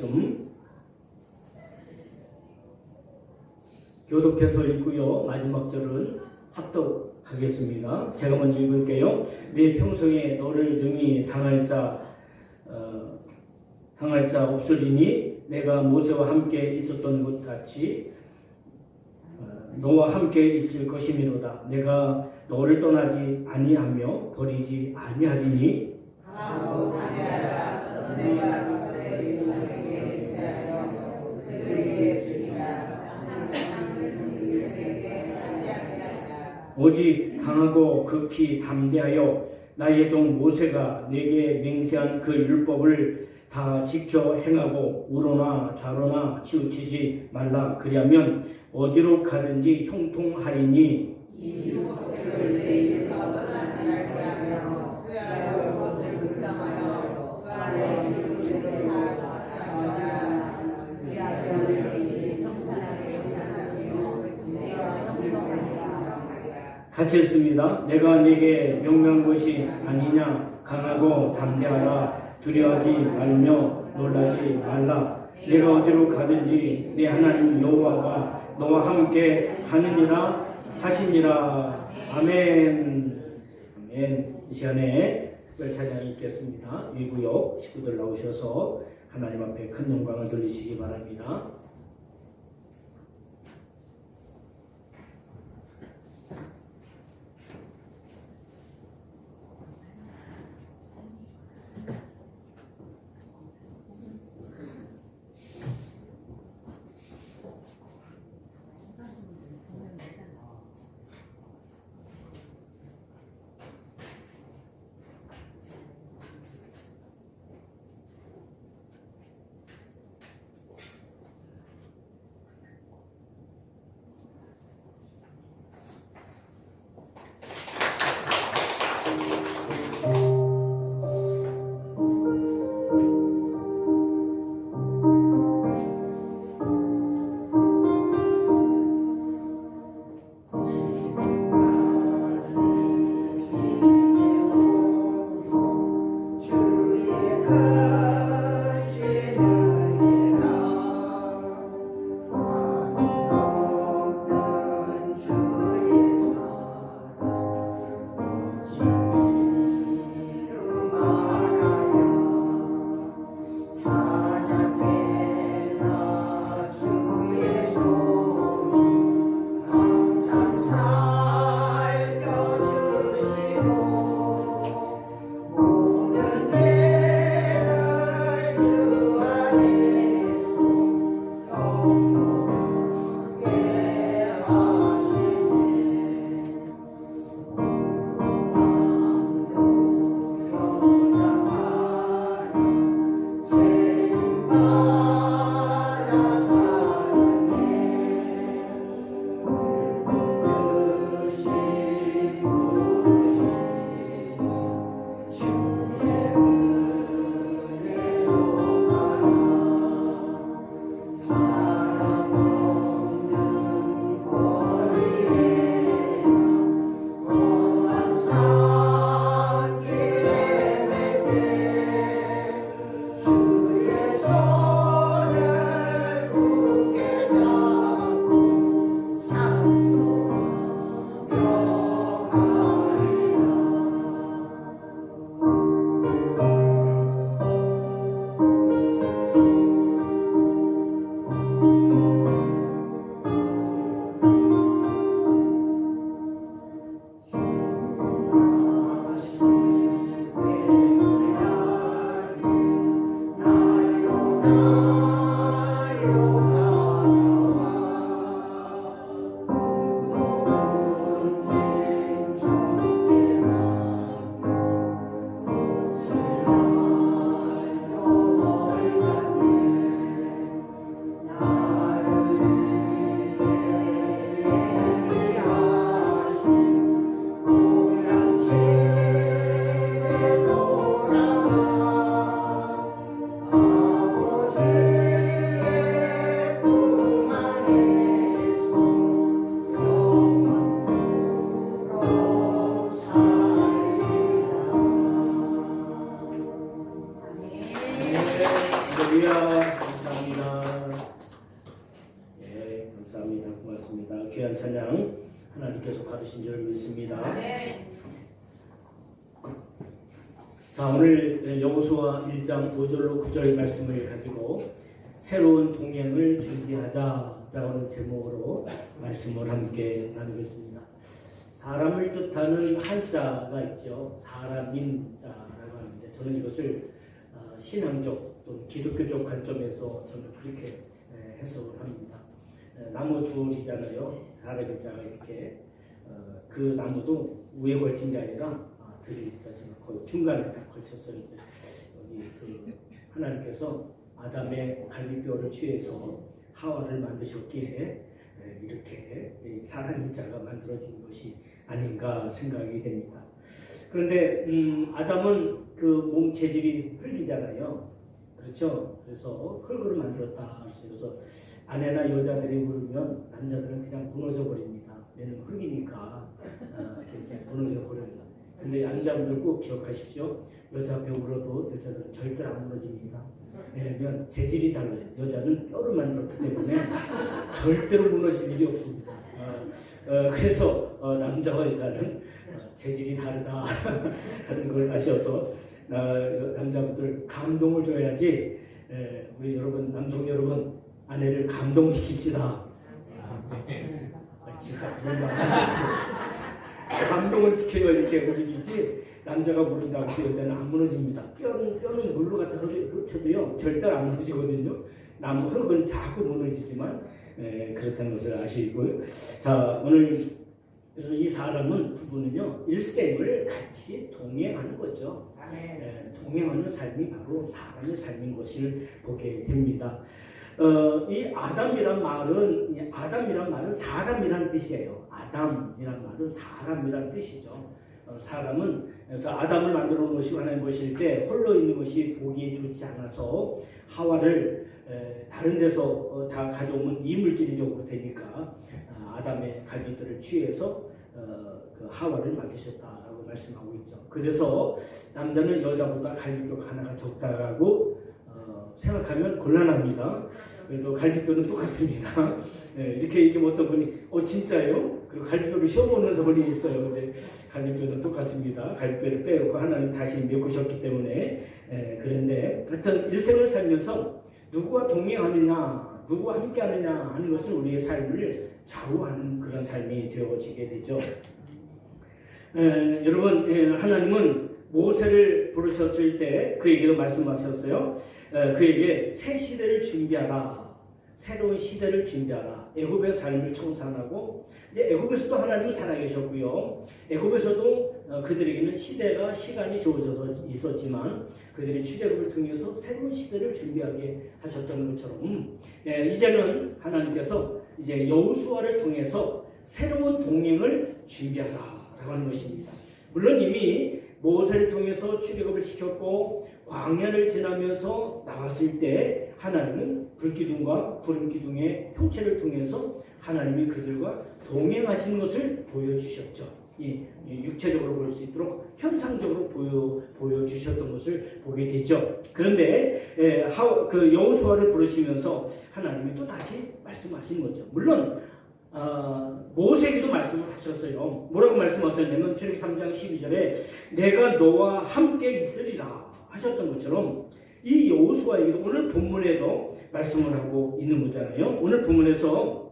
말씀 교독해서 읽고요. 마지막 절은 합독하겠습니다. 제가 먼저 읽을게요. 내 평생에 너를 능히 당할 자 없으리니 내가 모세와 함께 있었던 것 같이 너와 함께 있을 것이미로다. 내가 너를 떠나지 아니하며 버리지 아니하리니 하고 다니하라. 내가 그들의 유산에게 대하여 그들에게 주리라. 오직 강하고 극히 담대하여 나의 종 모세가 내게 맹세한 그 율법을 다 지켜 행하고 우로나 좌로나 치우치지 말라. 그리하면 어디로 가든지 형통하리니 이 율법책을 내 입에서 떠나지 말게 하며 후회하여 그것을 묵상하여 그 안에 이루는 것을 다 지켜하라. 그리하여 너희들이 평탄하게 사시고 내가 형통하리라. 같이 읽습니다. 내가 네게 명명한 것이 아니냐. 강하고 담대하라. 두려워하지 말며 놀라지 말라. 내가 어디로 가든지 내 하나님 여호와가 너와 함께 가느니라 하시니라. 아멘. 아멘. 이 시간에 특별 찬양이 있겠습니다. 위구역 식구들 나오셔서 하나님 앞에 큰 영광을 돌리시기 바랍니다. 감사합니다. 예, 감사합니다. 고맙습니다. 귀한 찬양 하나님께서 받으신 줄 믿습니다. 자, 오늘 여호수아 1장 5절로 9절 말씀을 가지고 새로운 동행을 준비하자라는 제목으로 말씀을 함께 나누겠습니다. 사람을 뜻하는 한자가 있죠. 사람인 자라고 하는데 저는 이것을 신앙적 또는 기독교적 관점에서 저는 그렇게 해석을 합니다. 나무 둘이잖아요. 사람인 자가 이렇게 그 나무도 위에 걸친 게 아니라 들이 있잖아요. 거의 중간에 딱 걸쳤어요. 이제 여기 그 하나님께서 아담의 갈비뼈를 취해서 하와를 만드셨기에 이렇게 사람인 자가 만들어진 것이 아닌가 생각이 됩니다. 그런데 아담은 그 몸 체질이 흙이잖아요. 그렇죠? 그래서 흙으로 만들었다. 그래서 아내나 여자들이 물으면 남자들은 그냥 무너져 버립니다. 얘는 흙이니까 그냥 무너져 버립니다. 근데 남자분들 꼭 기억하십시오. 여자 앞에 울어도 여자들은 절대 안 무너집니다. 왜냐면 재질이 달라요. 여자는 뼈를 만들었기 때문에 절대로 무너질 일이 없습니다. 그래서 남자와 여자는 재질이 다르다 하는 걸 아셔서 남자분들 감동을 줘야지. 우리 여러분, 남성 여러분, 아내를 감동시킵시다. 진짜 그런 말 감동을 시켜야 이렇게 움직이지. 남자가 무너진다고 해서 여자는 안 무너집니다. 뼈는 물로 갖다 흩어도요 절대 안 무너지거든요. 나무 흙은 자꾸 무너지지만 그렇다는 것을 아시고요. 자, 오늘 그래서 이 사람은 부부는요 일생을 같이 동행하는 거죠. 동행하는 삶이 바로 사람의 삶인 것을 보게 됩니다. 이 아담이란 말은 사람이란 뜻이에요. 아담이란 말은 사람이란 뜻이죠. 사람은 그래서 아담을 만들어 놓으시고 하나님 보실 때 홀로 있는 것이 보기 좋지 않아서 하와를 다른 데서 다 가져오면 이물질적으로 되니까 아담의 갈비뼈를 취해서 그 하와를 만드셨다라고 말씀하고 있죠. 그래서 남자는 여자보다 갈비뼈가 하나가 적다라고 생각하면 곤란합니다. 그래도 갈비뼈는 똑같습니다. 이렇게 얘기하면 어떤 분이 진짜요? 그리고 갈비뼈를 씌워보는 분이 있어요. 근데 갈비뼈는 똑같습니다. 갈비뼈를 빼놓고 하나님 다시 메꾸셨기 때문에 그런데 하여튼 일생을 살면서 누구와 동행하느냐, 누구와 함께하느냐 하는 것은 우리의 삶을 좌우하는 그런 삶이 되어지게 되죠. 여러분, 하나님은 모세를 부르셨을 때 그에게도 말씀하셨어요. 그에게 새 시대를 준비하라. 새로운 시대를 준비하라. 애굽의 삶을 청산하고 이제 애굽에서도 하나님은 살아계셨고요. 애굽에서도 그들에게는 시간이 주어져서 있었지만 그들이 출애굽을 통해서 새로운 시대를 준비하게 하셨던 것처럼 이제는 하나님께서 이제 여호수아를 통해서 새로운 동행을 준비하라라고 하는 것입니다. 물론 이미 모세를 통해서 출애굽을 시켰고 광야를 지나면서 나왔을 때 하나님은 불기둥과 구름기둥의 형체를 통해서 하나님이 그들과 동행하시는 것을 보여주셨죠. 육체적으로 볼 수 있도록 현상적으로 보여주셨던 것을 보게 되죠. 그런데 그 여호수아를 부르시면서 하나님이 또 다시 말씀하신 거죠. 물론 모세에게도 말씀을 하셨어요. 뭐라고 말씀하셨냐면 출애굽기 3장 12절에 내가 너와 함께 있으리라 하셨던 것처럼 이 여호수아에게도 오늘 본문에서 말씀을 하고 있는 거잖아요. 오늘 본문에서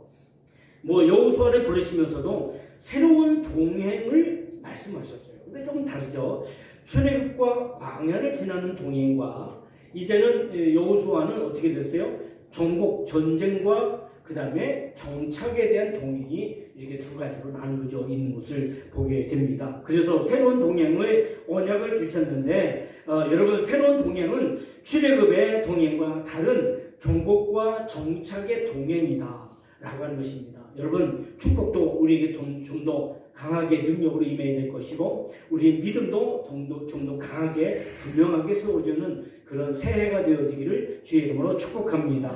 여호수아를 부르시면서도 새로운 동행을 말씀하셨어요. 근데 조금 다르죠. 출애굽과 광야를 지나는 동행과 이제는 여호수아는 어떻게 됐어요? 정복, 전쟁과 그 다음에 정착에 대한 동행이 이렇게 두 가지로 나누어져 있는 것을 보게 됩니다. 그래서 새로운 동행의 언약을 주셨는데 여러분, 새로운 동행은 출애굽의 동행과 다른 정복과 정착의 동행이다 라고 하는 것입니다. 여러분, 축복도 우리에게 좀 더 강하게 능력으로 임해야 될 것이고 우리의 믿음도 좀 더 강하게 분명하게 세워지는 그런 새해가 되어지기를 주의 이름으로 축복합니다.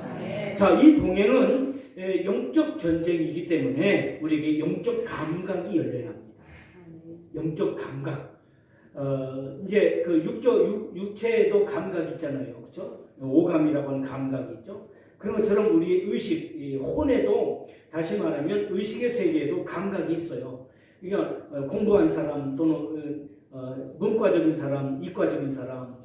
자, 이 동행은 영적 전쟁이기 때문에 우리에게 영적 감각이 열려야 합니다. 영적 감각. 이제 그 육체에도 감각 있잖아요. 그렇죠? 오감이라고 하는 감각이 있죠. 그런 것처럼 우리 의식, 이 혼에도 다시 말하면 의식의 세계에도 감각이 있어요. 그러니까 공부한 사람 또는 문과적인 사람, 이과적인 사람,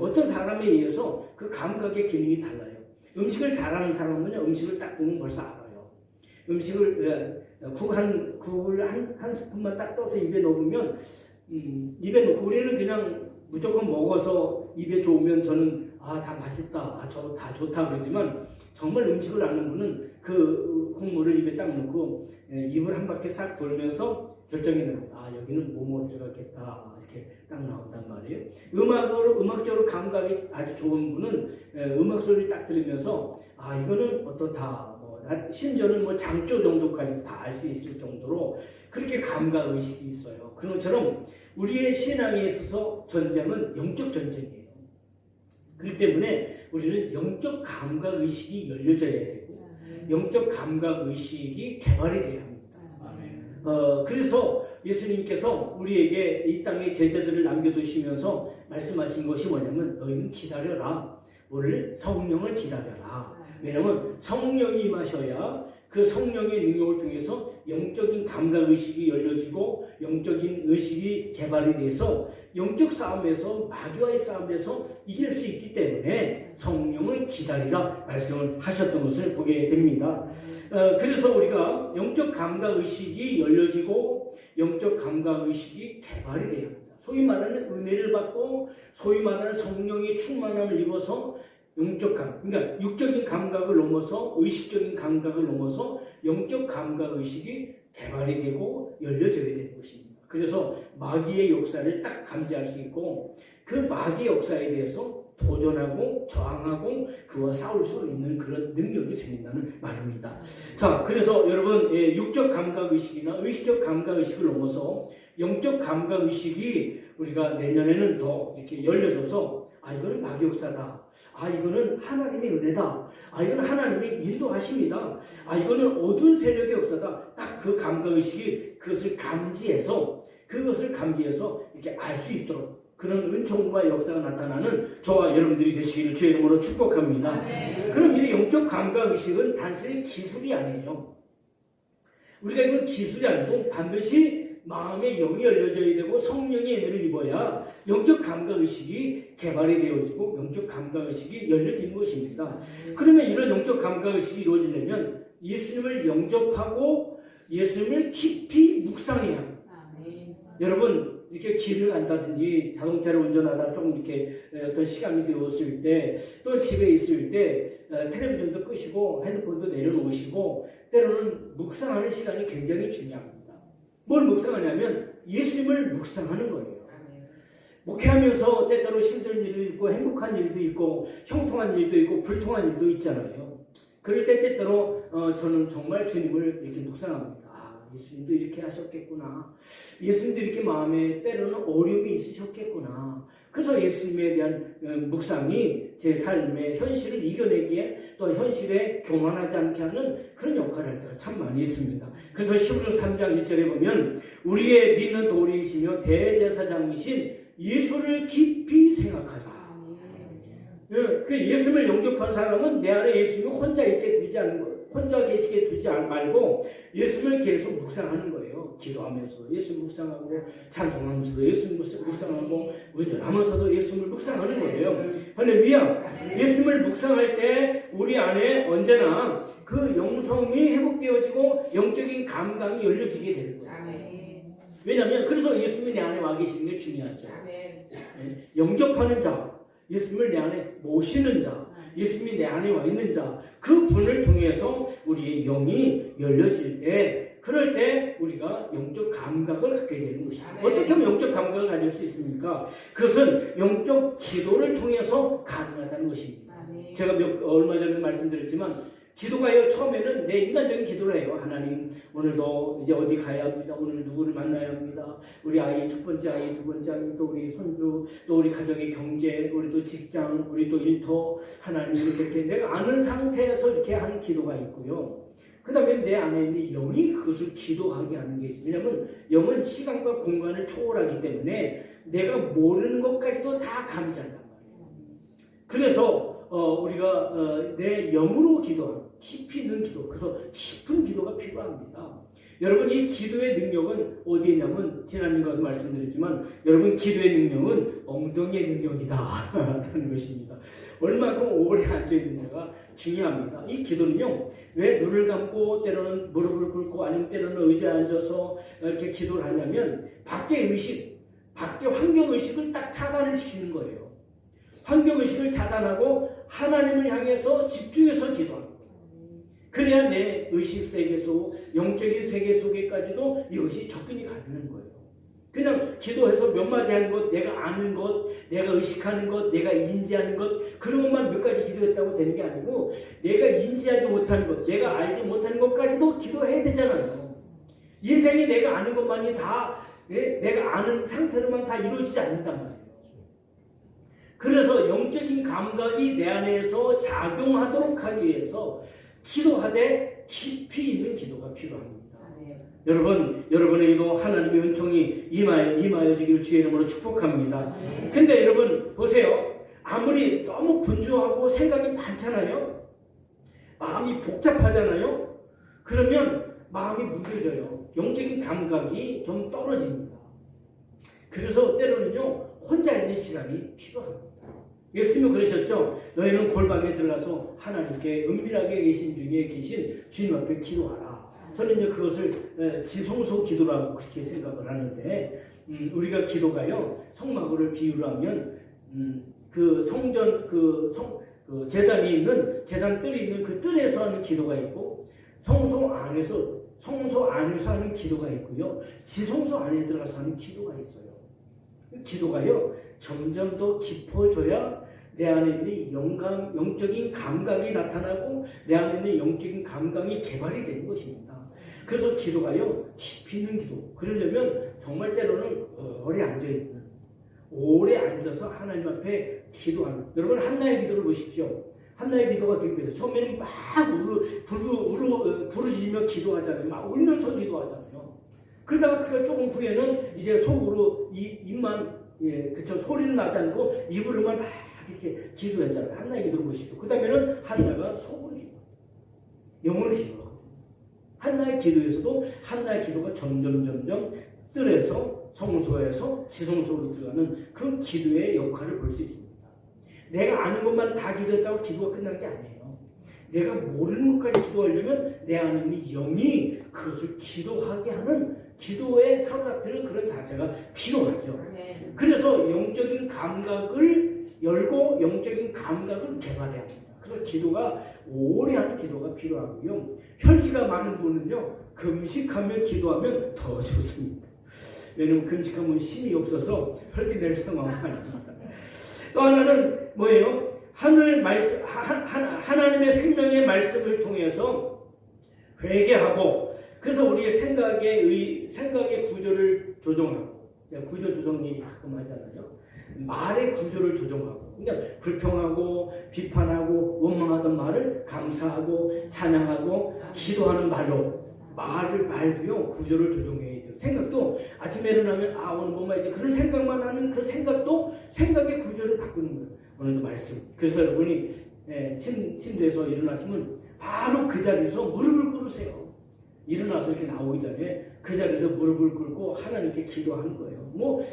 어떤 사람에 의해서 그 감각의 기능이 달라요. 음식을 잘하는 사람은요, 음식을 딱 보면 벌써 알아요. 음식을 국을 한 스푼만 딱 떠서 입에 넣으면 입에 넣고 우리는 그냥 무조건 먹어서 입에 좋으면 저는 다 맛있다, 저 다 좋다 그러지만 정말 음식을 아는 분은 그 국물을 입에 딱 넣고 입을 한 바퀴 싹 돌면서 결정이 나요. 여기는 뭐뭐 들어갔겠다 이렇게 딱 나온단 말이에요. 음악적으로 감각이 아주 좋은 분은 음악 소리 딱 들으면서 이거는 어떻다. 심지어는 뭐 장조 정도까지 다 알 수 있을 정도로 그렇게 감각 의식이 있어요. 그런 것처럼 우리의 신앙에 있어서 전쟁은 영적 전쟁이에요. 그렇기 때문에 우리는 영적 감각 의식이 열려져야 되고 영적 감각 의식이 개발이 돼야 합니다. 그래서 예수님께서 우리에게 이 땅에 제자들을 남겨두시면서 말씀하신 것이 뭐냐면 너희는 기다려라. 오늘 성령을 기다려라. 왜냐하면 성령이 임하셔야 그 성령의 능력을 통해서 영적인 감각의식이 열려지고 영적인 의식이 개발이 돼서 영적 싸움에서 마귀와의 싸움에서 이길 수 있기 때문에 성령을 기다리라 말씀을 하셨던 것을 보게 됩니다. 그래서 우리가 영적 감각의식이 열려지고 영적 감각의식이 개발이 돼야 합니다. 소위 말하는 은혜를 받고 소위 말하는 성령의 충만함을 입어서 영적 그러니까 육적인 감각을 넘어서 의식적인 감각을 넘어서 영적 감각 의식이 개발이 되고 열려져야 되는 것입니다. 그래서 마귀의 역사를 딱 감지할 수 있고 그 마귀의 역사에 대해서 도전하고 저항하고 그와 싸울 수 있는 그런 능력이 생긴다는 말입니다. 자, 그래서 여러분 육적 감각 의식이나 의식적 감각 의식을 넘어서 영적 감각 의식이 우리가 내년에는 더 이렇게 열려져서 이거는 마귀 역사다. 이거는 하나님의 은혜다. 이거는 하나님의 인도하심이다. 이거는 어두운 세력의 역사다. 딱 그 감각의식이 그것을 감지해서 이렇게 알 수 있도록 그런 은총과 역사가 나타나는 저와 여러분들이 되시기를 주의 이름으로 축복합니다. 그럼 이 영적 감각의식은 단순히 기술이 아니에요. 우리가 이건 기술이 아니고 반드시 마음의 영이 열려져야 되고 성령의 은혜를 입어야 영적 감각의식이 개발이 되어지고 영적 감각의식이 열려지는 것입니다. 그러면 이런 영적 감각의식이 이루어지려면 예수님을 영접하고 예수님을 깊이 묵상해야 합니다. 여러분 이렇게 길을 간다든지 자동차를 운전하다 조금 이렇게 어떤 시간이 되었을 때 또 집에 있을 때 텔레비전도 끄시고 핸드폰도 내려놓으시고 때로는 묵상하는 시간이 굉장히 중요합니다. 뭘 묵상하냐면 예수님을 묵상하는 거예요. 목회하면서 때때로 힘든 일도 있고 행복한 일도 있고 형통한 일도 있고 불통한 일도 있잖아요. 그럴 때 때때로 저는 정말 주님을 이렇게 묵상합니다. 예수님도 이렇게 하셨겠구나. 예수님도 이렇게 마음에 때로는 어려움이 있으셨겠구나. 그래서 예수님에 대한 묵상이 제 삶의 현실을 이겨내기에 또 현실에 교만하지 않게 하는 그런 역할을 할 때가 참 많이 있습니다. 그래서 히브리서 3장 1절에 보면 우리의 믿는 도리이시며 대제사장이신 예수를 깊이 생각하자. 그 예수님을 영접한 사람은 내 안에 예수님이 혼자 있게 두지 않는 거예요. 혼자 계시게 두지 말고 예수님을 계속 묵상하는 거예요. 기도하면서 예수님 묵상하고 찬송하면서도 예수님 묵상하고 운전하면서도 예수님을 묵상하는 거예요. 할렐루야. 예수님을 묵상할 때 우리 안에 언제나 그 영성이 회복되어지고 영적인 감각이 열려지게 되는 거예요. 왜냐하면 그래서 예수님이 내 안에 와 계시는 게 중요하죠. 영접하는 자, 예수님을 내 안에 모시는 자, 예수님이 내 안에 와 있는 자, 그 분을 통해서 우리의 영이 열려질 때, 그럴 때 우리가 영적 감각을 갖게 되는 것입니다. 어떻게 하면 영적 감각을 가질 수 있습니까? 그것은 영적 기도를 통해서 가능하다는 것입니다. 제가 얼마 전에 말씀드렸지만 기도가요, 처음에는 내 인간적인 기도를 해요. 하나님, 오늘도 이제 어디 가야 합니다. 오늘 누구를 만나야 합니다. 우리 아이, 첫 번째 아이, 두 번째 아이, 또 우리 손주, 또 우리 가정의 경제, 우리 또 직장, 우리 또 일터, 하나님 이렇게 내가 아는 상태에서 이렇게 하는 기도가 있고요. 그 다음에 내 안에 있는 영이 그것을 기도하게 하는 게 있어요. 왜냐하면 영은 시간과 공간을 초월하기 때문에 내가 모르는 것까지도 다 감지한단 말이에요. 그래서 우리가 내 영으로 기도하는 깊이 있는 기도, 그래서 깊은 기도가 필요합니다. 여러분 이 기도의 능력은 어디에 있냐면 지난주에도 말씀드렸지만 여러분 기도의 능력은 엉덩이의 능력이다 라는 것입니다. 얼마큼 오래 앉아있느냐가 중요합니다. 이 기도는요 왜 눈을 감고 때로는 무릎을 꿇고 아니면 때로는 의자에 앉아서 이렇게 기도를 하냐면 밖의 의식, 밖의 환경의식을 딱 차단을 시키는 거예요. 환경의식을 차단하고 하나님을 향해서 집중해서 기도합니다. 그래야 내 의식 세계 속, 영적인 세계 속에까지도 이것이 접근이 가능한 거예요. 그냥 기도해서 몇 마디 하는 것, 내가 아는 것, 내가 의식하는 것, 내가 인지하는 것, 그런 것만 몇 가지 기도했다고 되는 게 아니고 내가 인지하지 못하는 것, 내가 알지 못하는 것까지도 기도해야 되잖아요. 인생이 내가 아는 것만이 다 내가 아는 상태로만 다 이루어지지 않는단 말이에요. 그래서 영적인 감각이 내 안에서 작용하도록 하기 위해서 기도하되 깊이 있는 기도가 필요합니다. 여러분에게도 하나님의 은총이 임하여 주기를 주의 이름으로 축복합니다. 근데 여러분 보세요. 아무리 너무 분주하고 생각이 많잖아요. 마음이 복잡하잖아요. 그러면 마음이 무뎌져요. 영적인 감각이 좀 떨어집니다. 그래서 때로는요 혼자 있는 시간이 필요합니다. 예수님은 그러셨죠. 너희는 골방에 들어가서 하나님께 은밀하게 계신 중에 계신 주님 앞에 기도하라. 저는 이제 그것을 지성소 기도라고 그렇게 생각을 하는데 우리가 기도가요 성막을 비유로 하면 그 성전 그 제단이 있는 제단 뜰이 있는 그 뜰에서 하는 기도가 있고 성소 안에서 하는 기도가 있고요. 지성소 안에 들어가서 하는 기도가 있어요. 기도가요 점점 더 깊어져야 내 안에 있는 영적인 감각이 나타나고 내 안에 있는 영적인 감각이 개발이 되는 것입니다. 그래서 기도가요 깊이 있는 기도, 그러려면 정말 때로는 오래 앉아서 하나님 앞에 기도하는, 여러분 한나의 기도를 보십시오. 한나의 기도가 어떻게 돼요? 처음에는 막 부르짖으며 기도하잖아요. 막 울면서 기도하잖아요. 그러다가 그가 조금 후에는 이제 속으로 입만 소리는 나지 않고 입으로만 막 이렇게 기도했잖아요. 한나의 기도를 보십시오. 그 다음에는 한나가 속으로 기도해요. 영으로 기도하고. 한나의 기도에서도 한나의 기도가 점점 뜰에서 성소에서 지성소로 들어가는 그 기도의 역할을 볼 수 있습니다. 내가 아는 것만 다 기도했다고 기도가 끝난 게 아니에요. 내가 모르는 것까지 기도하려면 내 안에 있는 영이 그것을 기도하게 하는 기도에 사로잡히는 그런 자세가 필요하죠. 그래서 영적인 감각을 열고 영적인 감각을 개발해야 합니다. 그래서 기도가 오래 하는 기도가 필요하고요. 혈기가 많은 분은요 금식하며 기도하면 더 좋습니다. 왜냐하면 금식하면 힘이 없어서 혈기 낼 상황이 아닙니다. 또 하나는 뭐예요? 하나님의 생명의 말씀을 통해서 회개하고, 그래서 우리의 생각의 구조를 조정하고, 구조 조정 얘기 가끔 하잖아요. 말의 구조를 조정하고, 그러니까 불평하고 비판하고 원망하던 말을 감사하고 찬양하고 기도하는 말도요 구조를 조정해야 돼요. 생각도 아침에 일어나면 오늘 뭐 말이지 그런 생각만 하는 그 생각도 생각의 구조를 바꾸는 거예요. 오늘도 말씀. 그래서 여러분이 침대에서 일어나시면 바로 그 자리에서 무릎을 꿇으세요. 일어나서 이렇게 나오기 전에 그 자리에서 무릎을 꿇고 하나님께 기도하는 거예요. 뭐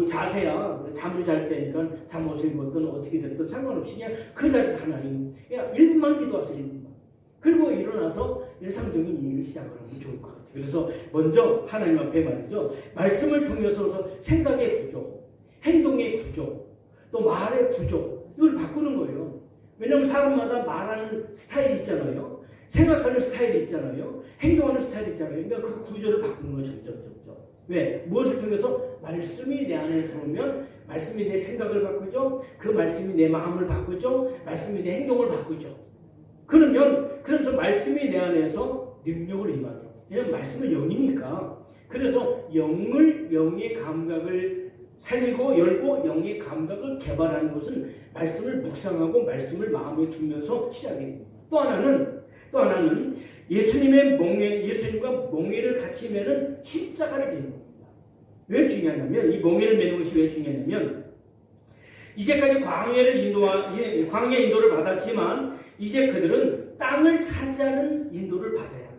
자세야 잠을 잘 때니까 잠옷을 입었든 어떻게 됐든 상관없이 그냥 그 자리 하나님 그냥 1분만 기도하세요. 1분만. 그리고 일어나서 일상적인 일을 시작하면 좋을 것 같아요. 그래서 먼저 하나님 앞에 말이죠. 말씀을 통해서 생각의 구조, 행동의 구조, 또 말의 구조 이걸 바꾸는 거예요. 왜냐하면 사람마다 말하는 스타일이 있잖아요. 생각하는 스타일이 있잖아요. 행동하는 스타일이 있잖아요. 그러니까 그 구조를 바꾸는 거예요. 점점. 왜? 무엇을 통해서? 말씀이 내 안에 들어오면 말씀이 내 생각을 바꾸죠. 그 말씀이 내 마음을 바꾸죠. 말씀이 내 행동을 바꾸죠. 그래서 말씀이 내 안에서 능력을 임하죠. 왜냐하면 말씀은 영이니까. 그래서 영의 감각을 살리고 열고 영의 감각을 개발하는 것은 말씀을 묵상하고 말씀을 마음에 두면서 시작이 됩니다. 또 하나는 예수님과 멍에를 같이 매는 십자가를 지는 겁니다. 왜 중요하냐면 이 멍에를 매는 것이 왜 중요하냐면 이제까지 광야 인도를 받았지만 이제 그들은 땅을 차지하는 인도를 받아야 합니다.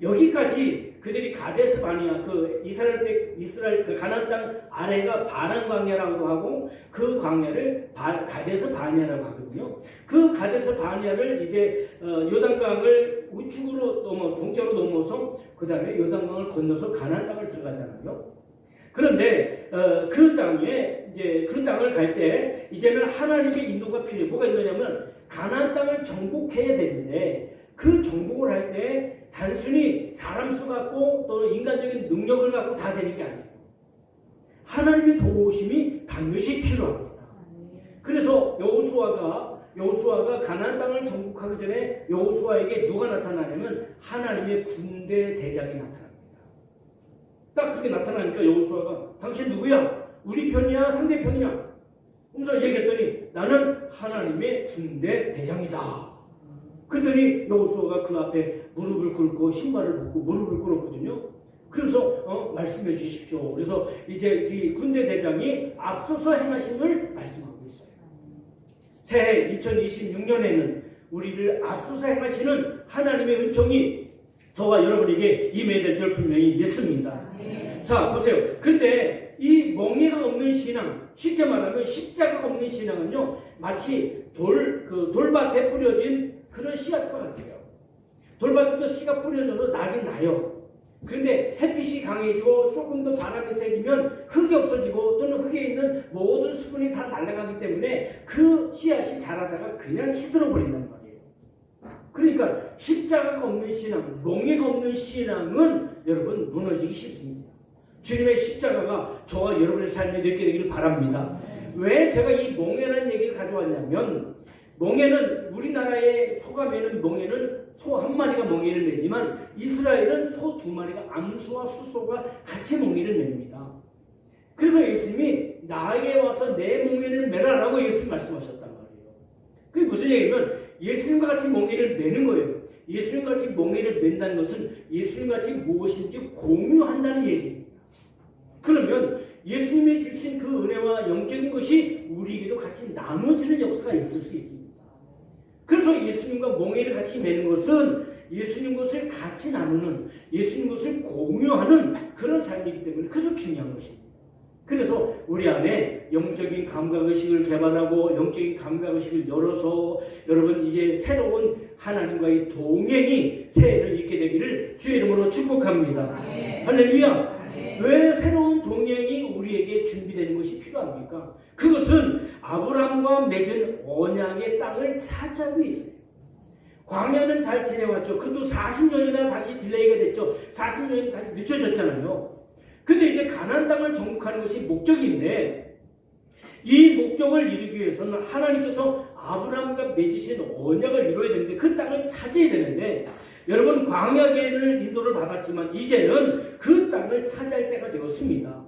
여기까지 그들이 가데스 바니아, 그 이스라엘 그 가나안 땅 아래가 바란 광야라고 하고 그 광야를 가데스 바니아라고 하거든요. 그 가데스 바니아를 이제 요단강을 우측으로 동쪽으로 넘어서 그 다음에 요단강을 건너서 가나안 땅을 들어가잖아요. 그런데 그 땅에 이제 그 땅을 갈 때 이제는 하나님의 인도가 필요해요. 뭐가 있느냐면 가나안 땅을 정복해야 되는데 그 정복을 할 때 단순히 사람 수 갖고 또 인간적인 능력을 갖고 다 되는 게 아니에요. 하나님의 도우심이 반드시 필요합니다. 그래서 여호수아가 가나안 땅을 정복하기 전에 여호수아에게 누가 나타나냐면 하나님의 군대 대장이 나타납니다. 딱 그렇게 나타나니까 여호수아가 당신 누구야? 우리 편이야? 상대 편이야? 그래서 얘기했더니 나는 하나님의 군대 대장이다. 그랬더니 여호수아가 그 앞에 무릎을 꿇고 신발을 벗고 무릎을 꿇었거든요. 그래서 말씀해 주십시오. 그래서 이제 이 군대 대장이 앞서서 행하심을 말씀하고 있어요. 새해 2026년에는 우리를 앞서서 행하시는 하나님의 은총이 저와 여러분에게 임해야 될 줄 분명히 믿습니다. 자, 보세요. 근데 이 멍에가 없는 신앙, 쉽게 말하면 십자가가 없는 신앙은요, 마치 돌밭에 뿌려진 그런 씨앗과 같아요. 돌밭에도 씨가 뿌려져서 나긴 나요. 그런데 햇빛이 강해지고 조금 더 바람이 세지면 흙이 없어지고 또는 흙에 있는 모든 수분이 다 날아가기 때문에 그 씨앗이 자라다가 그냥 시들어 버린단 말이에요. 그러니까 십자가가 없는 신앙, 멍에가 없는 신앙은 여러분 무너지기 쉽습니다. 주님의 십자가가 저와 여러분의 삶에 느끼게 되기를 바랍니다. 왜 제가 이 멍에라는 얘기를 가져왔냐면 멍에는 우리나라의 소가 매는 멍에는 소 한 마리가 멍에를 매지만 이스라엘은 소 두 마리가 암소와 수소가 같이 멍에를 맵니다. 그래서 예수님이 나에게 와서 내 멍에를 매라라고 예수님 말씀하셨단 말이에요. 그게 무슨 얘기냐면 예수님과 같이 멍에를 매는 거예요. 예수님과 같이 멍에를 맨다는 것은 예수님과 같이 무엇인지 공유한다는 얘기입니다. 그러면 예수님이 주신 그 은혜와 영적인 것이 우리에게도 같이 나눠지는 역사가 있을 수 있습니다. 그래서 예수님과 멍에를 같이 매는 것은 예수님 것을 같이 나누는, 예수님 것을 공유하는 그런 삶이기 때문에 그래서 중요한 것입니다. 그래서 우리 안에 영적인 감각의식을 개발하고 영적인 감각의식을 열어서 여러분 이제 새로운 하나님과의 동행이 새해를 있게 되기를 주의 이름으로 축복합니다. 할렐루야. 왜 새로운 동행이 우리에게 준비되는 것이 필요합니까? 그것은 아브라함과 맺은 언약의 땅을 차지하고 있어요. 광야는 잘 지내왔죠. 그것도 40년이나 다시 딜레이가 됐죠. 40년이 다시 늦춰졌잖아요. 근데 이제 가나안 땅을 정복하는 것이 목적인데 이 목적을 이루기 위해서는 하나님께서 아브라함과 맺으신 언약을 이루어야 되는데 그 땅을 차지해야 되는데 여러분 광야계를 인도를 받았지만 이제는 그 땅을 차지할 때가 되었습니다.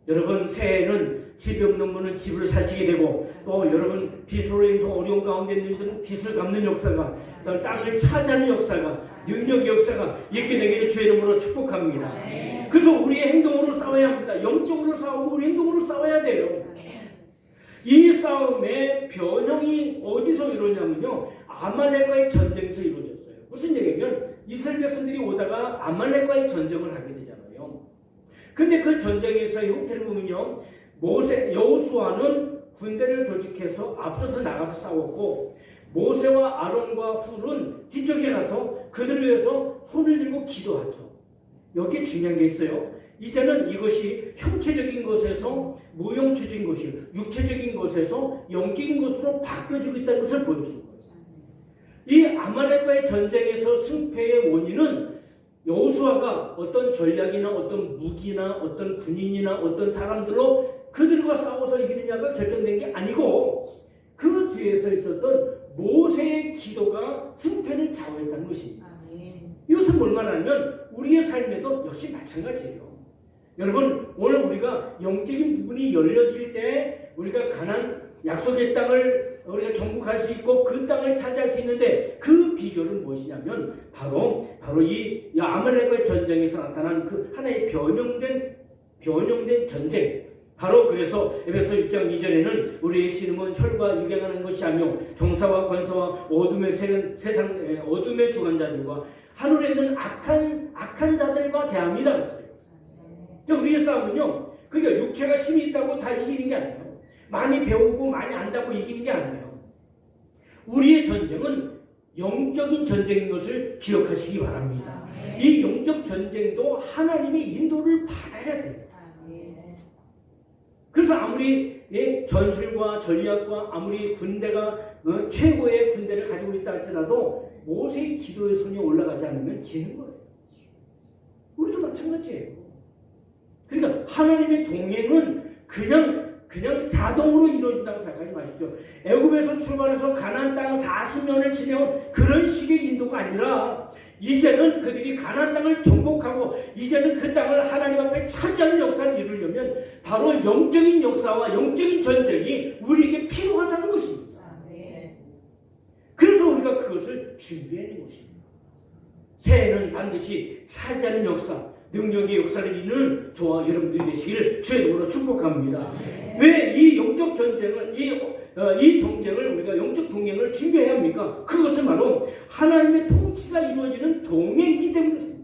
여러분 새해에는 집이 없는 분은 집을 사시게 되고 또 여러분 빚으로 인해서 어려운 가운데 있는 분들은 빚을 갚는 역사가 또 땅을 차지하는 역사가 능력의 역사가 있게 되기를 주의 이름으로 축복합니다. 그래서 우리의 행동으로 싸워야 합니다. 영적으로 싸우고 우리 행동으로 싸워야 돼요. 이 싸움의 변형이 어디서 이루어졌냐면요 아말렉과의 전쟁에서 이루어졌어요. 무슨 얘기냐면 이스라엘 백성들이 오다가 아말렉과의 전쟁을 하게 되잖아요. 근데 그 전쟁에서의 형태를 보면요 여호수아는 군대를 조직해서 앞서서 나가서 싸웠고 모세와 아론과 훌은 뒤쪽에 가서 그들을 위해서 손을 들고 기도하죠. 여기에 중요한 게 있어요. 이제는 이것이 형체적인 것에서 무형체적인 것이 육체적인 것에서 영적인 것으로 바뀌어지고 있다는 것을 보여주는 거예요. 이 아말렉과의 전쟁에서 승패의 원인은 여호수아가 어떤 전략이나 어떤 무기나 어떤 군인이나 어떤 사람들로 그들과 싸워서 이기느냐가 결정된 게 아니고 그 뒤에서 있었던 모세의 기도가 승패를 좌우했다는 것입니다. 이것은 뭘 말하냐면 우리의 삶에도 역시 마찬가지예요. 여러분 오늘 우리가 영적인 부분이 열려질 때 우리가 가나안 약속의 땅을 우리가 정복할 수 있고 그 땅을 차지할 수 있는데 그 비결은 무엇이냐면 바로 이 아말렉과의 전쟁에서 나타난 그 하나의 변형된 전쟁 바로 그래서 에베소 6장 2절에는 우리의 씨름은 혈과 육에 관한 것이 아니요 종사와 권세와 어둠의 세상 어둠의 주관자들과 하늘에 있는 악한 자들과 대함이라 했어요. 우리의 싸움은요, 그러니까 육체가 힘이 있다고 다 이기는 게 아니에요. 많이 배우고 많이 안다고 이기는 게 아니에요. 우리의 전쟁은 영적인 전쟁인 것을 기억하시기 바랍니다. 이 영적 전쟁도 하나님의 인도를 받아야 돼요. 그래서 아무리 전술과 전략과 아무리 군대가 최고의 군대를 가지고 있다 할지라도 모세의 기도의 손이 올라가지 않으면 지는 거예요. 우리도 마찬가지예요. 그러니까 하나님의 동행은 그냥 자동으로 이루어진다고 생각하지 마십시오. 애굽에서 출발해서 가나안 땅 40년을 지내온 그런 식의 인도가 아니라 이제는 그들이 가나안 땅을 정복하고 이제는 그 땅을 하나님 앞에 차지하는 역사를 이루려면 바로 영적인 역사와 영적인 전쟁이 우리에게 필요하다는 것입니다. 그래서 우리가 그것을 준비하는 것입니다. 새해는 반드시 차지하는 역사, 능력의 역사를 이루는 저와 여러분들이 되시기를 주의 이름으로 축복합니다. 왜 이 영적 전쟁을 이 정쟁을 우리가 영적 동행을 준비해야 합니까? 그것은 바로 하나님의 통치가 이루어지는 동행이기 때문입니다.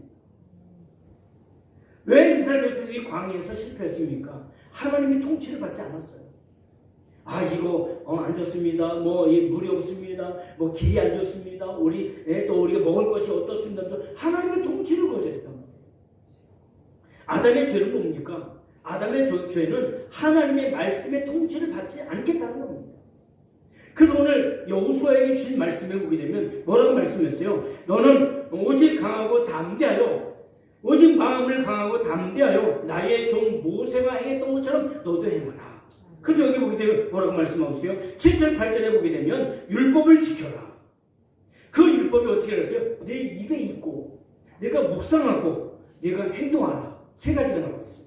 왜 이스라엘 백성들이 광야에서 실패했습니까? 하나님의 통치를 받지 않았어요. 아, 이거 안 좋습니다. 물이 없습니다. 길이 안 좋습니다. 또 우리가 먹을 것이 어떻습니다. 하나님의 통치를 거절했단 말이에요. 아담의 죄는 뭡니까? 아담의 죄는 하나님의 말씀의 통치를 받지 않겠다는 겁니다. 그래서 오늘 여호수아에게 주신 말씀을 보게 되면 뭐라고 말씀했어요? 너는 오직 강하고 담대하여, 오직 마음을 강하고 담대하여 나의 종 모세가 행했던 것처럼 너도 행하라. 그래서 여기 보게 되면 뭐라고 말씀하고 있어요? 7절 8절에 보게 되면 율법을 지켜라. 그 율법이 어떻게 했어요? 내 입에 있고 내가 묵상하고 내가 행동하라. 세 가지가 나와 있어요.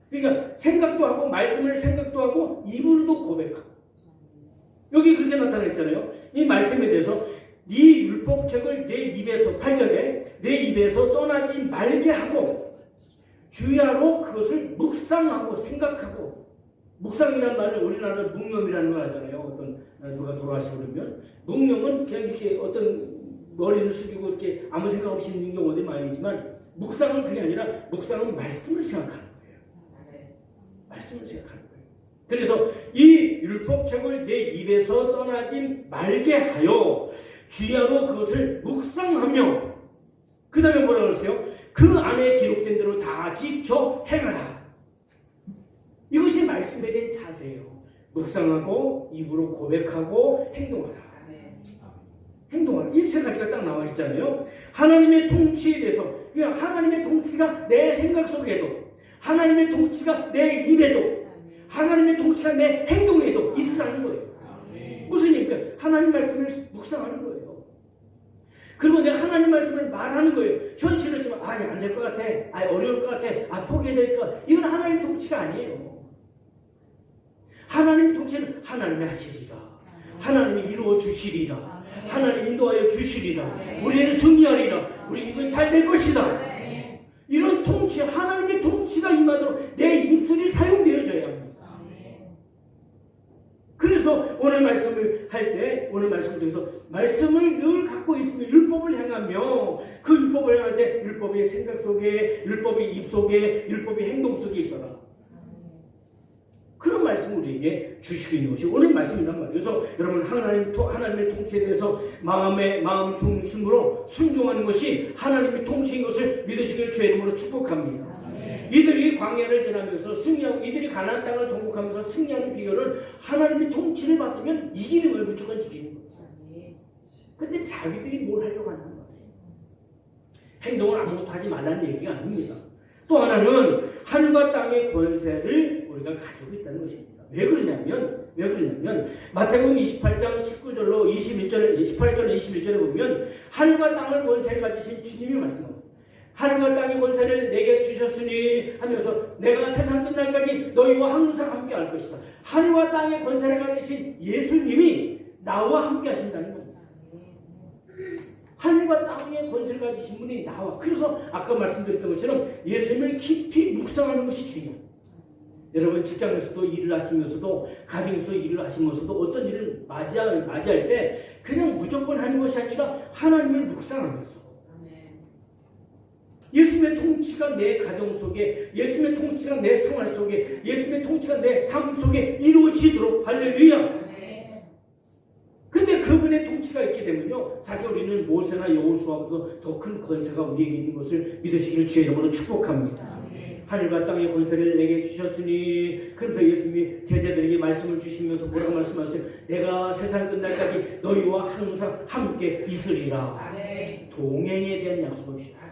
그러니까 생각도 하고 말씀을 생각도 하고 입으로도 고백하고. 여기 그렇게 나타났잖아요. 이 말씀에 대해서 이 율법책을 내 입에서 8절에 내 입에서 떠나지 말게 하고 주야로 그것을 묵상하고 생각하고. 묵상이라는 말을 우리나라는 묵념이라는 걸 하잖아요. 어떤 누가 돌아가시고 그러면 묵념은 그냥 이렇게 어떤 머리를 숙이고 이렇게 아무 생각 없이 있는 경우들이 많이 있지만 묵상은 그게 아니라 묵상은 말씀을 생각하는 거예요. 말씀을 생각하는 거예요. 그래서 이 율법책을 내 입에서 떠나지 말게 하여 주야로 그것을 묵상하며 그 다음에 뭐라고 그랬어요? 그 안에 기록된 대로 다 지켜 행하라. 이것이 말씀에 대한 자세예요. 묵상하고 입으로 고백하고 행동하라. 행동하라. 이 세 가지가 딱 나와 있잖아요. 하나님의 통치에 대해서, 하나님의 통치가 내 생각 속에도, 하나님의 통치가 내 입에도, 하나님의 통치가 내 행동에도 있으라는 거예요. 무슨 얘기입니까? 하나님 말씀을 묵상하는 거예요. 그리고 내가 하나님 말씀을 말하는 거예요. 현실을 지금 안 될 것 같아, 어려울 것 같아, 포기해야 될 것 같아. 이건 하나님 통치가 아니에요. 하나님 통치는 하나님이 하시리라. 하나님이 이루어 주시리라. 하나님 인도하여 주시리라. 우리는 승리하리라. 우리 이건 잘 될 것이다. 이런 통치, 하나님의 통치가 임하도록 내 입술이 사용되어져야 합니다. 그래서 오늘 말씀을 할 때, 오늘 말씀을 통해서 말씀을 늘 갖고 있으면 율법을 행하며 그 율법을 행할 때 율법의 생각 속에, 율법의 입 속에, 율법의 행동 속에 있어라. 그런 말씀을 우리에게 주시고 있는 것이 오늘 말씀이란 말이에요. 그래서 여러분 하나님의 통치에 대해서 마음 중심으로 순종하는 것이 하나님의 통치인 것을 믿으시기를 주의 이름으로 축복합니다. 이들이 광야를 지나면서 승리하고 이들이 가나안 땅을 정복하면서 승리하는 비결은 하나님의 통치를 받으면 이기는 거예요. 무조건 이기는 거예요. 근데 자기들이 뭘 하려고 하는 거예요. 행동을 아무것도 하지 말라는 얘기가 아닙니다. 또 하나는 하늘과 땅의 권세를 우리가 가지고 있다는 것입니다. 왜 그러냐면 마태복음 28장 19절로 18절 21절에 보면 하늘과 땅을 권세를 가지신 주님이 말씀합니다. 하늘과 땅의 권세를 내게 주셨으니 하면서 내가 세상 끝날까지 너희와 항상 함께 할 것이다. 하늘과 땅의 권세를 가지신 예수님이 나와 함께 하신다는 겁니다. 하늘과 땅의 권세를 가지신 분이 나와. 그래서 아까 말씀드렸던 것처럼 예수님을 깊이 묵상하는 것이 중요해요. 여러분 직장에서도 일을 하시면서도 가정에서 일을 하시면서도 어떤 일을 맞이할 때 그냥 무조건 하는 것이 아니라 하나님을 묵상하면서 예수님의 통치가 내 가정 속에, 예수님의 통치가 내 생활 속에, 예수님의 통치가 내 삶 속에 이루어지도록 할렐루야. 근데 그분의 통치가 있게 되면요, 사실 우리는 모세나 여호수아보다 더 큰 권세가 우리에게 있는 것을 믿으시기를 주의 이름으로 축복합니다. 하늘과 땅의 권세를 내게 주셨으니, 그래서 예수님이 제자들에게 말씀을 주시면서 뭐라고 말씀하세요? 내가 세상 끝날까지 너희와 항상 함께 있으리라. 동행에 대한 약속입니다.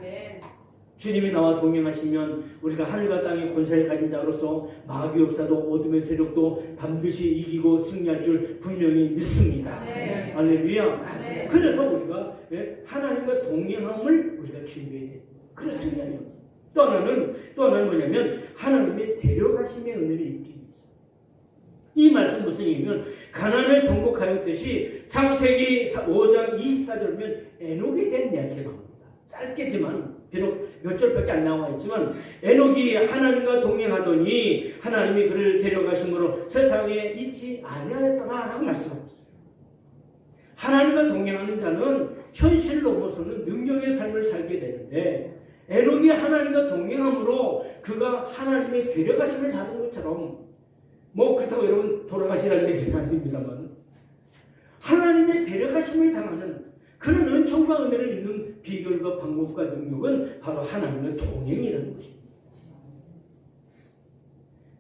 주님이 나와 동행하시면 우리가 하늘과 땅의 권세를 가진 자로서 마귀 역사도 어둠의 세력도 반드시 이기고 승리할 줄 분명히 믿습니다. 할렐루야. 그래서 우리가 하나님과 동행함을 우리가 준비해야 돼요. 그렇습니다. 또 하나는 뭐냐면 하나님의 데려가심의 은혜를 입기 위해서. 이 말씀 무슨 얘기냐면 가난을 정복하였듯이 창세기 5장 24절 보면 에녹에 대한 이야기가 나옵니다. 짧게지만 비록 몇 절밖에 안 나와 있지만 에녹이 하나님과 동행하더니 하나님이 그를 데려가심으로 세상에 있지 아니하였더라라고 말씀하고 있어요. 하나님과 동행하는 자는 현실을 넘어서는 능력의 삶을 살게 되는데 에녹이 하나님과 동행함으로 그가 하나님의 데려가심을 받은 것처럼 뭐 그렇다고 여러분 돌아가시라는 얘기는 아닙니다만 하나님의 데려가심을 당하는 그런 은총과 은혜를 입는 비결과 방법과 능력은 바로 하나님의 동행이라는 것입니다.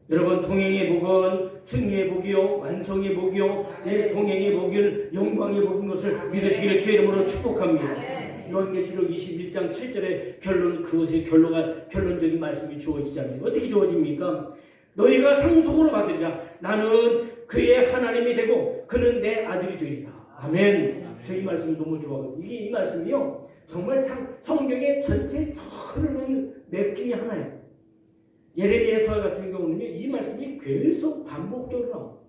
여러분 동행의 복은 승리의 복이요 완성의 복이요 동행의 복을 영광의 복인 것을 믿으시기를 주의 이름으로 축복합니다. 요한계시록 21장 7절에 그것의 결론적인 말씀이 주어지잖아요. 어떻게 주어집니까? 너희가 상속으로 받으리라. 나는 그의 하나님이 되고 그는 내 아들이 되리라. 아멘. 저 이 말씀 너무 좋아하거든요. 이 말씀이요 정말 참 성경의 전체 흐르는 맵 중에 하나예요. 예레미야서 같은 경우는요 이 말씀이 계속 반복적으로 나옵니다.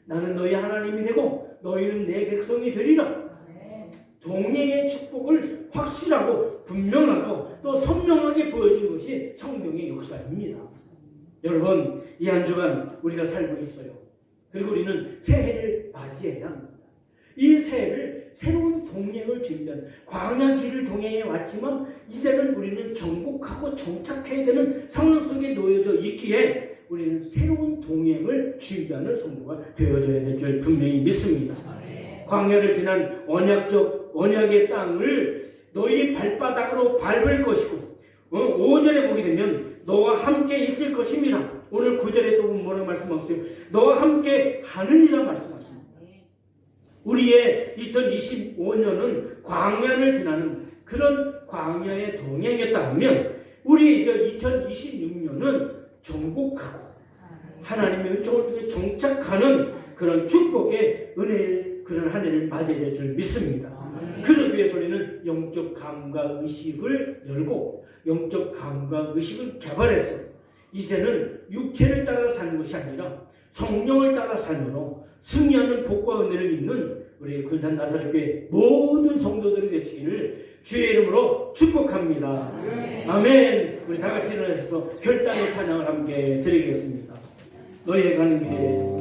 나는 너희 하나님이 되고 너희는 내 백성이 되리라. 동행의 축복을 확실하고 분명하고 또 선명하게 보여주는 것이 성경의 역사입니다. 여러분 이 한 주간 우리가 살고 있어요. 그리고 우리는 새해를 맞이해야 합니다. 이 새해를 새로운 동행을 준비하는 광야 길을 동행해 왔지만 이제는 우리는 정복하고 정착해야 되는 상황 속에 놓여져 있기에 우리는 새로운 동행을 준비하는 성도가 되어져야 될 줄 분명히 믿습니다. 광야를 지난 언약의 땅을 너희 발바닥으로 밟을 것이고 5절에 보게 되면 너와 함께 있을 것입니다. 오늘 9절에 또 뭐라고 말씀하셨어요? 너와 함께 하느니라 말씀하십니다. 우리의 2025년은 광야를 지나는 그런 광야의 동행이었다 하면 우리 2026년은 정복하고 하나님의 은총을 통해 정착하는 그런 축복의 은혜를 그런 한 해를 맞이해야 될 줄 믿습니다. 그러기 위해서 우리는 영적 감각 의식을 열고 영적 감각 의식을 개발해서 이제는 육체를 따라 사는 것이 아니라 성령을 따라 삶으로 승리하는 복과 은혜를 입는 우리 군산 나사렛교회 모든 성도들이 되시기를 주의 이름으로 축복합니다. 아멘. 우리 다 같이 일어나셔서 결단의 찬양을 함께 드리겠습니다. 너희의 가는 길에